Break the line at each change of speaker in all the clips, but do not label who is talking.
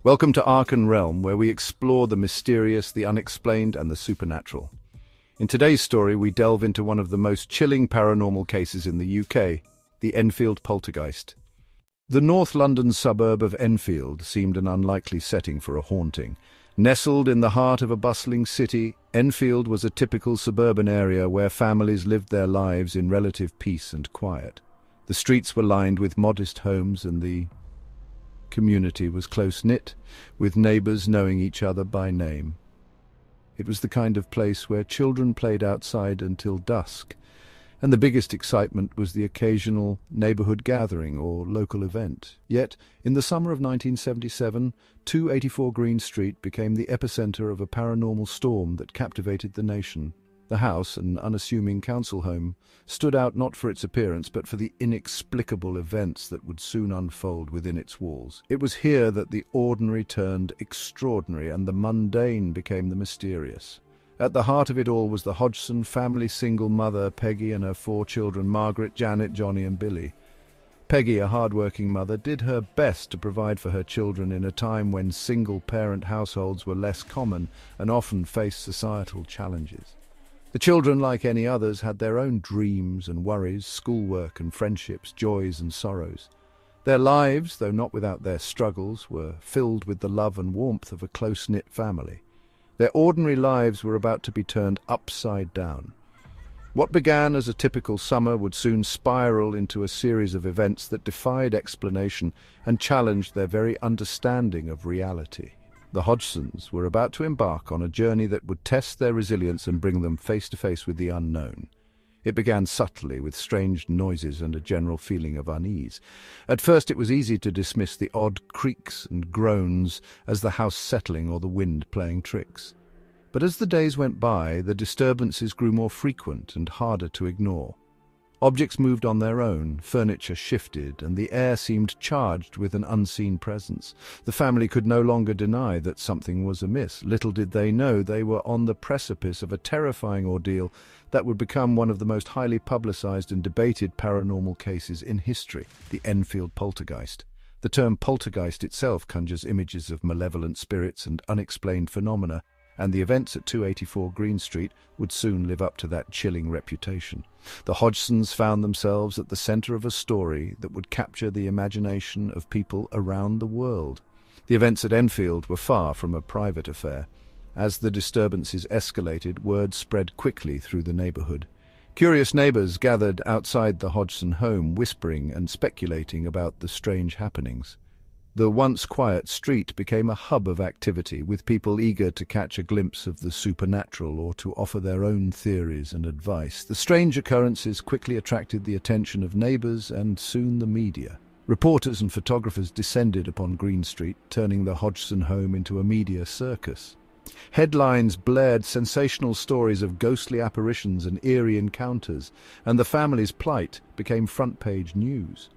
Welcome to Arcan Realm, where we explore the mysterious, the unexplained, and the supernatural. In today's story, we delve into one of the most chilling paranormal cases in the UK, the Enfield Poltergeist. The North London suburb of Enfield seemed an unlikely setting for a haunting. Nestled in the heart of a bustling city, Enfield was a typical suburban area where families lived their lives in relative peace and quiet. The streets were lined with modest homes and the community was close-knit, with neighbours knowing each other by name. It was the kind of place where children played outside until dusk, and the biggest excitement was the occasional neighbourhood gathering or local event. Yet, in the summer of 1977, 284 Green Street became the epicentre of a paranormal storm that captivated the nation. The house, an unassuming council home, stood out not for its appearance but for the inexplicable events that would soon unfold within its walls. It was here that the ordinary turned extraordinary and the mundane became the mysterious. At the heart of it all was the Hodgson family, single mother Peggy and her 4 children, Margaret, Janet, Johnny and Billy. Peggy, a hard-working mother, did her best to provide for her children in a time when single-parent households were less common and often faced societal challenges. The children, like any others, had their own dreams and worries, schoolwork and friendships, joys and sorrows. Their lives, though not without their struggles, were filled with the love and warmth of a close-knit family. Their ordinary lives were about to be turned upside down. What began as a typical summer would soon spiral into a series of events that defied explanation and challenged their very understanding of reality. The Hodgsons were about to embark on a journey that would test their resilience and bring them face to face with the unknown. It began subtly, with strange noises and a general feeling of unease. At first it was easy to dismiss the odd creaks and groans as the house settling or the wind playing tricks. But as the days went by, the disturbances grew more frequent and harder to ignore. Objects moved on their own, furniture shifted, and the air seemed charged with an unseen presence. The family could no longer deny that something was amiss. Little did they know they were on the precipice of a terrifying ordeal that would become one of the most highly publicized and debated paranormal cases in history, the Enfield Poltergeist. The term poltergeist itself conjures images of malevolent spirits and unexplained phenomena, and the events at 284 Green Street would soon live up to that chilling reputation. The Hodgsons found themselves at the centre of a story that would capture the imagination of people around the world. The events at Enfield were far from a private affair. As the disturbances escalated, word spread quickly through the neighbourhood. Curious neighbours gathered outside the Hodgson home, whispering and speculating about the strange happenings. The once quiet street became a hub of activity, with people eager to catch a glimpse of the supernatural or to offer their own theories and advice. The strange occurrences quickly attracted the attention of neighbours and soon the media. Reporters and photographers descended upon Green Street, turning the Hodgson home into a media circus. Headlines blared sensational stories of ghostly apparitions and eerie encounters, and the family's plight became front-page news.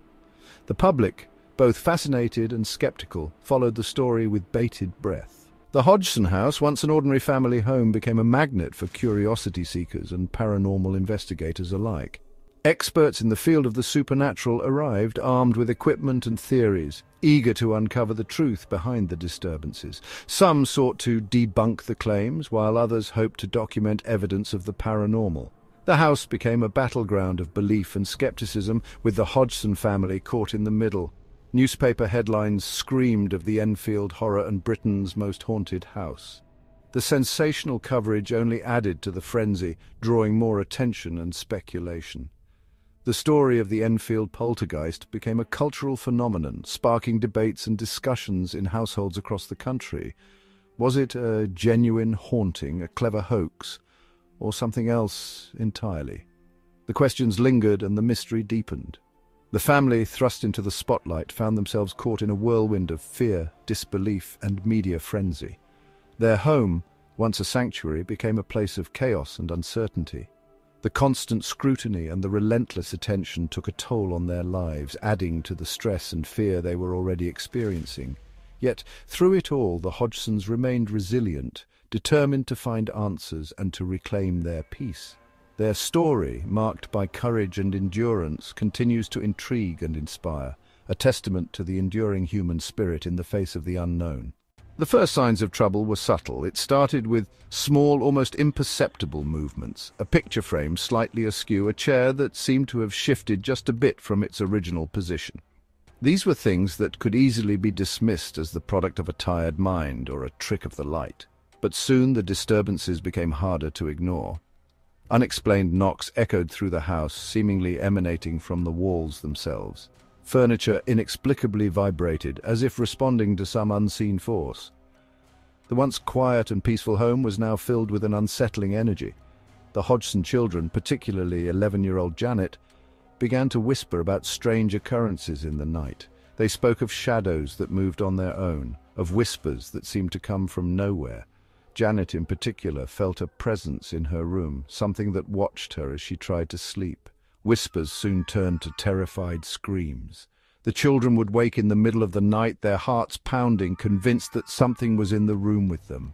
The public, both fascinated and skeptical, followed the story with bated breath. The Hodgson house, once an ordinary family home, became a magnet for curiosity seekers and paranormal investigators alike. Experts in the field of the supernatural arrived, armed with equipment and theories, eager to uncover the truth behind the disturbances. Some sought to debunk the claims, while others hoped to document evidence of the paranormal. The house became a battleground of belief and skepticism, with the Hodgson family caught in the middle. Newspaper headlines screamed of the Enfield horror and Britain's most haunted house. The sensational coverage only added to the frenzy, drawing more attention and speculation. The story of the Enfield Poltergeist became a cultural phenomenon, sparking debates and discussions in households across the country. Was it a genuine haunting, a clever hoax, or something else entirely? The questions lingered and the mystery deepened. The family, thrust into the spotlight, found themselves caught in a whirlwind of fear, disbelief, and media frenzy. Their home, once a sanctuary, became a place of chaos and uncertainty. The constant scrutiny and the relentless attention took a toll on their lives, adding to the stress and fear they were already experiencing. Yet, through it all, the Hodgsons remained resilient, determined to find answers and to reclaim their peace. Their story, marked by courage and endurance, continues to intrigue and inspire, a testament to the enduring human spirit in the face of the unknown. The first signs of trouble were subtle. It started with small, almost imperceptible movements, a picture frame slightly askew, a chair that seemed to have shifted just a bit from its original position. These were things that could easily be dismissed as the product of a tired mind or a trick of the light. But soon the disturbances became harder to ignore. Unexplained knocks echoed through the house, seemingly emanating from the walls themselves. Furniture inexplicably vibrated, as if responding to some unseen force. The once quiet and peaceful home was now filled with an unsettling energy. The Hodgson children, particularly 11-year-old Janet, began to whisper about strange occurrences in the night. They spoke of shadows that moved on their own, of whispers that seemed to come from nowhere. Janet, in particular, felt a presence in her room, something that watched her as she tried to sleep. Whispers soon turned to terrified screams. The children would wake in the middle of the night, their hearts pounding, convinced that something was in the room with them.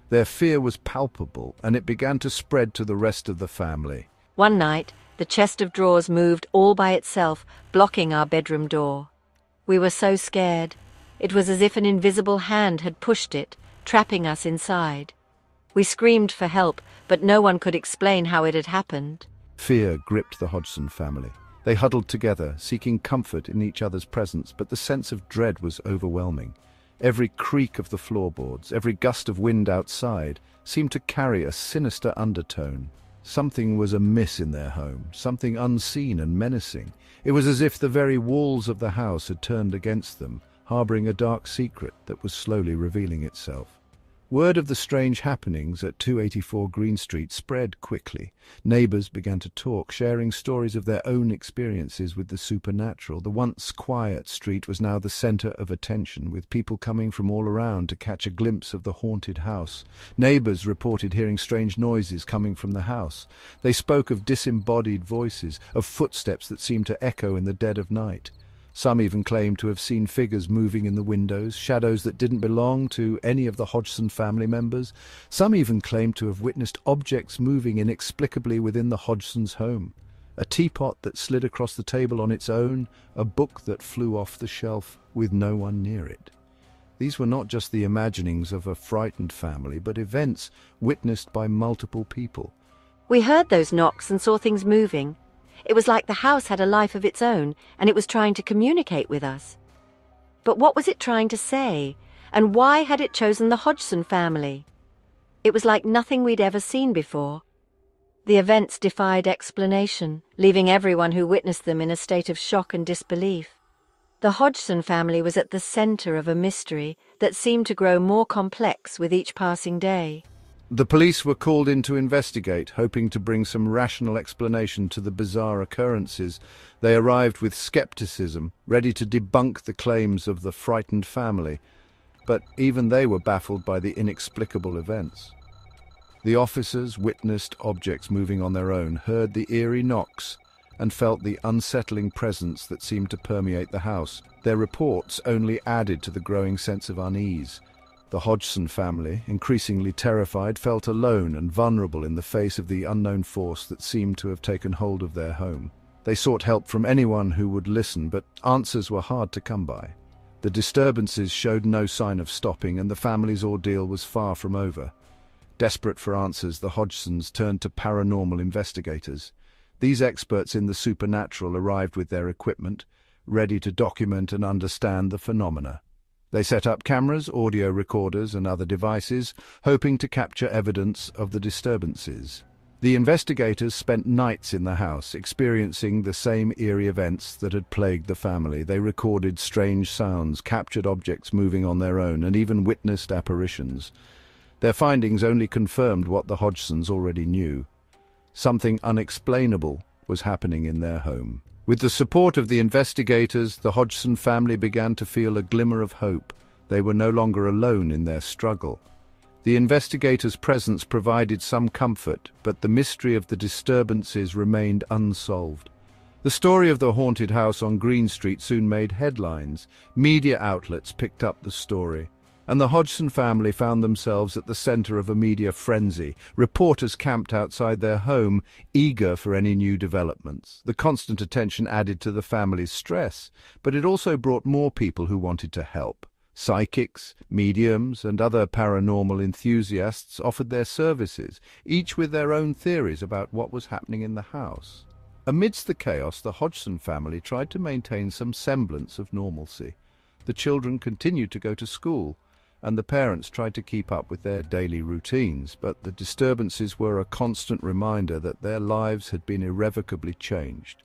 Their fear was palpable, and it began to spread to the rest of the family.
One night, the chest of drawers moved all by itself, blocking our bedroom door. We were so scared. It was as if an invisible hand had pushed it, trapping us inside. We screamed for help, but no one could explain how it had happened.
Fear gripped the Hodgson family. They huddled together, seeking comfort in each other's presence, but the sense of dread was overwhelming. Every creak of the floorboards, every gust of wind outside, seemed to carry a sinister undertone. Something was amiss in their home, something unseen and menacing. It was as if the very walls of the house had turned against them, harboring a dark secret that was slowly revealing itself. Word of the strange happenings at 284 Green Street spread quickly. Neighbors began to talk, sharing stories of their own experiences with the supernatural. The once quiet street was now the center of attention, with people coming from all around to catch a glimpse of the haunted house. Neighbors reported hearing strange noises coming from the house. They spoke of disembodied voices, of footsteps that seemed to echo in the dead of night. Some even claimed to have seen figures moving in the windows, shadows that didn't belong to any of the Hodgson family members. Some even claimed to have witnessed objects moving inexplicably within the Hodgsons' home. A teapot that slid across the table on its own, a book that flew off the shelf with no one near it. These were not just the imaginings of a frightened family, but events witnessed by multiple people.
We heard those knocks and saw things moving. It was like the house had a life of its own, and it was trying to communicate with us. But what was it trying to say? And why had it chosen the Hodgson family? It was like nothing we'd ever seen before. The events defied explanation, leaving everyone who witnessed them in a state of shock and disbelief. The Hodgson family was at the center of a mystery that seemed to grow more complex with each passing day.
The police were called in to investigate, hoping to bring some rational explanation to the bizarre occurrences. They arrived with skepticism, ready to debunk the claims of the frightened family. But even they were baffled by the inexplicable events. The officers witnessed objects moving on their own, heard the eerie knocks, and felt the unsettling presence that seemed to permeate the house. Their reports only added to the growing sense of unease. The Hodgson family, increasingly terrified, felt alone and vulnerable in the face of the unknown force that seemed to have taken hold of their home. They sought help from anyone who would listen, but answers were hard to come by. The disturbances showed no sign of stopping, and the family's ordeal was far from over. Desperate for answers, the Hodgsons turned to paranormal investigators. These experts in the supernatural arrived with their equipment, ready to document and understand the phenomena. They set up cameras, audio recorders, and other devices, hoping to capture evidence of the disturbances. The investigators spent nights in the house, experiencing the same eerie events that had plagued the family. They recorded strange sounds, captured objects moving on their own, and even witnessed apparitions. Their findings only confirmed what the Hodgsons already knew. Something unexplainable was happening in their home. With the support of the investigators, the Hodgson family began to feel a glimmer of hope. They were no longer alone in their struggle. The investigators' presence provided some comfort, but the mystery of the disturbances remained unsolved. The story of the haunted house on Green Street soon made headlines. Media outlets picked up the story, and the Hodgson family found themselves at the center of a media frenzy. Reporters camped outside their home, eager for any new developments. The constant attention added to the family's stress, but it also brought more people who wanted to help. Psychics, mediums, and other paranormal enthusiasts offered their services, each with their own theories about what was happening in the house. Amidst the chaos, the Hodgson family tried to maintain some semblance of normalcy. The children continued to go to school, and the parents tried to keep up with their daily routines, but the disturbances were a constant reminder that their lives had been irrevocably changed.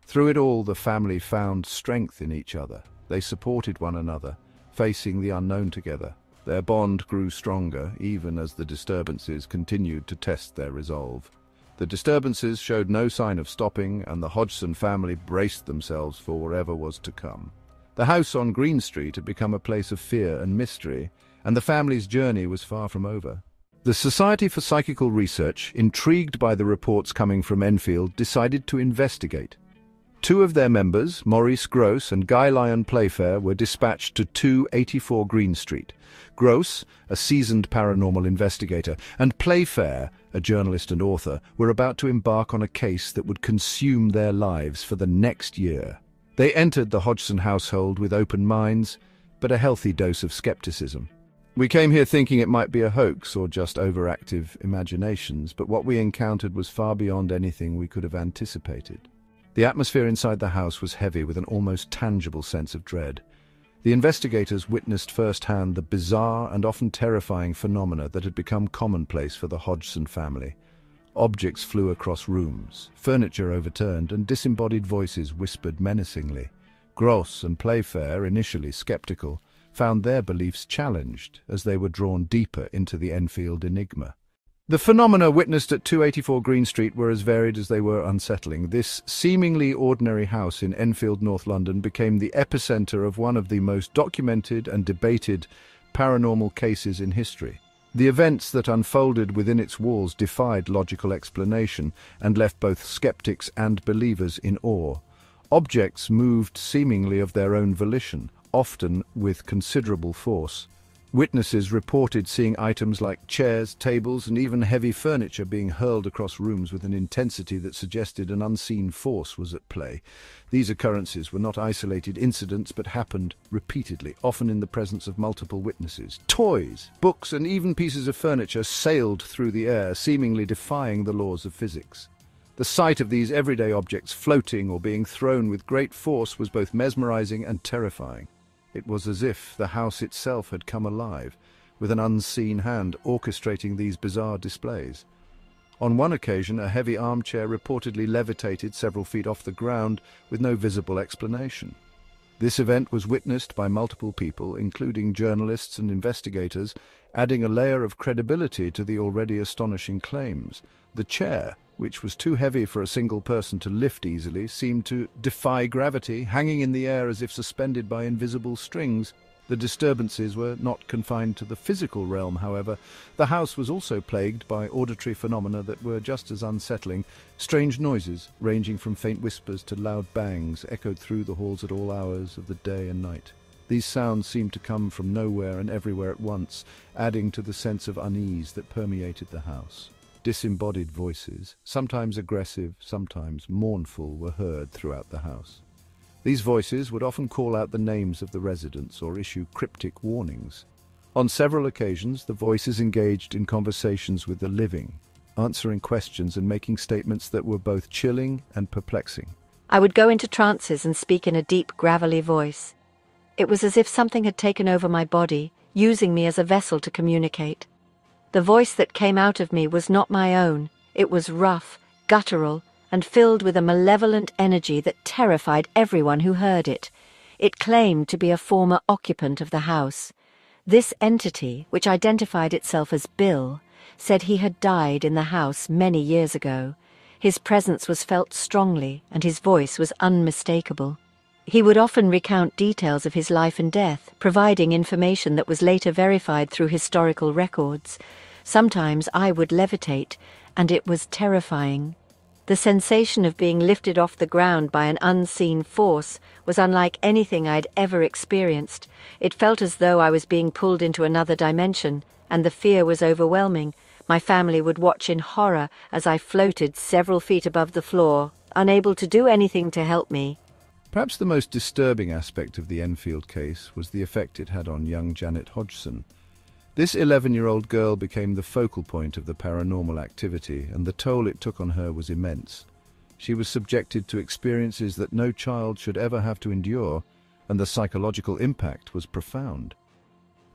Through it all, the family found strength in each other. They supported one another, facing the unknown together. Their bond grew stronger, even as the disturbances continued to test their resolve. The disturbances showed no sign of stopping, and the Hodgson family braced themselves for whatever was to come. The house on Green Street had become a place of fear and mystery, and the family's journey was far from over. The Society for Psychical Research, intrigued by the reports coming from Enfield, decided to investigate. Two of their members, Maurice Gross and Guy Lyon Playfair, were dispatched to 284 Green Street. Gross, a seasoned paranormal investigator, and Playfair, a journalist and author, were about to embark on a case that would consume their lives for the next year. They entered the Hodgson household with open minds, but a healthy dose of skepticism. "We came here thinking it might be a hoax or just overactive imaginations, but what we encountered was far beyond anything we could have anticipated." The atmosphere inside the house was heavy with an almost tangible sense of dread. The investigators witnessed firsthand the bizarre and often terrifying phenomena that had become commonplace for the Hodgson family. Objects flew across rooms, furniture overturned, and disembodied voices whispered menacingly. Gross and Playfair, initially skeptical, found their beliefs challenged as they were drawn deeper into the Enfield enigma. The phenomena witnessed at 284 Green Street were as varied as they were unsettling. This seemingly ordinary house in Enfield, North London, became the epicenter of one of the most documented and debated paranormal cases in history. The events that unfolded within its walls defied logical explanation and left both skeptics and believers in awe. Objects moved seemingly of their own volition, often with considerable force. Witnesses reported seeing items like chairs, tables, and even heavy furniture being hurled across rooms with an intensity that suggested an unseen force was at play. These occurrences were not isolated incidents but happened repeatedly, often in the presence of multiple witnesses. Toys, books, and even pieces of furniture sailed through the air, seemingly defying the laws of physics. The sight of these everyday objects floating or being thrown with great force was both mesmerizing and terrifying. It was as if the house itself had come alive, with an unseen hand orchestrating these bizarre displays. On one occasion, a heavy armchair reportedly levitated several feet off the ground with no visible explanation. This event was witnessed by multiple people, including journalists and investigators, adding a layer of credibility to the already astonishing claims. The chair, which was too heavy for a single person to lift easily, seemed to defy gravity, hanging in the air as if suspended by invisible strings. The disturbances were not confined to the physical realm, however. The house was also plagued by auditory phenomena that were just as unsettling. Strange noises, ranging from faint whispers to loud bangs, echoed through the halls at all hours of the day and night. These sounds seemed to come from nowhere and everywhere at once, adding to the sense of unease that permeated the house. Disembodied voices, sometimes aggressive, sometimes mournful, were heard throughout the house. These voices would often call out the names of the residents or issue cryptic warnings. On several occasions, the voices engaged in conversations with the living, answering questions and making statements that were both chilling and perplexing.
I would go into trances and speak in a deep, gravelly voice. It was as if something had taken over my body, using me as a vessel to communicate. The voice that came out of me was not my own. It was rough, guttural, and filled with a malevolent energy that terrified everyone who heard it. It claimed to be a former occupant of the house. This entity, which identified itself as Bill, said he had died in the house many years ago. His presence was felt strongly, and his voice was unmistakable. He would often recount details of his life and death, providing information that was later verified through historical records. Sometimes I would levitate, and it was terrifying. The sensation of being lifted off the ground by an unseen force was unlike anything I'd ever experienced. It felt as though I was being pulled into another dimension, and the fear was overwhelming. My family would watch in horror as I floated several feet above the floor, unable to do anything to help me.
Perhaps the most disturbing aspect of the Enfield case was the effect it had on young Janet Hodgson. This 11-year-old girl became the focal point of the paranormal activity, and the toll it took on her was immense. She was subjected to experiences that no child should ever have to endure, and the psychological impact was profound.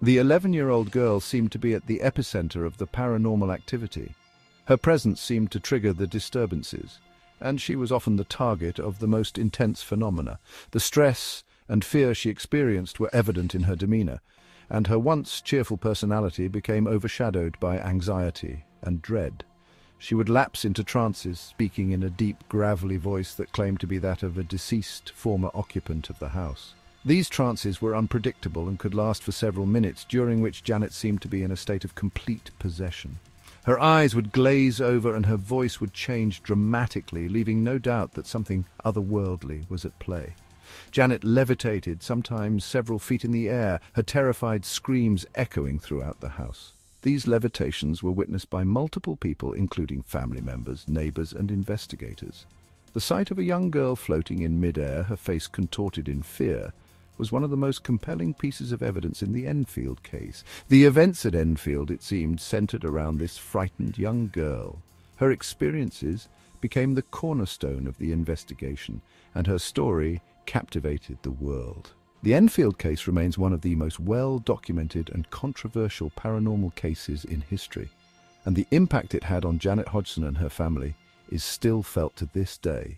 The 11-year-old girl seemed to be at the epicenter of the paranormal activity. Her presence seemed to trigger the disturbances, and she was often the target of the most intense phenomena. The stress and fear she experienced were evident in her demeanor, and her once cheerful personality became overshadowed by anxiety and dread. She would lapse into trances, speaking in a deep, gravelly voice that claimed to be that of a deceased former occupant of the house. These trances were unpredictable and could last for several minutes, during which Janet seemed to be in a state of complete possession. Her eyes would glaze over and her voice would change dramatically, leaving no doubt that something otherworldly was at play. Janet levitated, sometimes several feet in the air, her terrified screams echoing throughout the house. These levitations were witnessed by multiple people, including family members, neighbors, and investigators. The sight of a young girl floating in mid-air, her face contorted in fear, was one of the most compelling pieces of evidence in the Enfield case. The events at Enfield, it seemed, centered around this frightened young girl. Her experiences became the cornerstone of the investigation, and her story captivated the world. The Enfield case remains one of the most well-documented and controversial paranormal cases in history, and the impact it had on Janet Hodgson and her family is still felt to this day.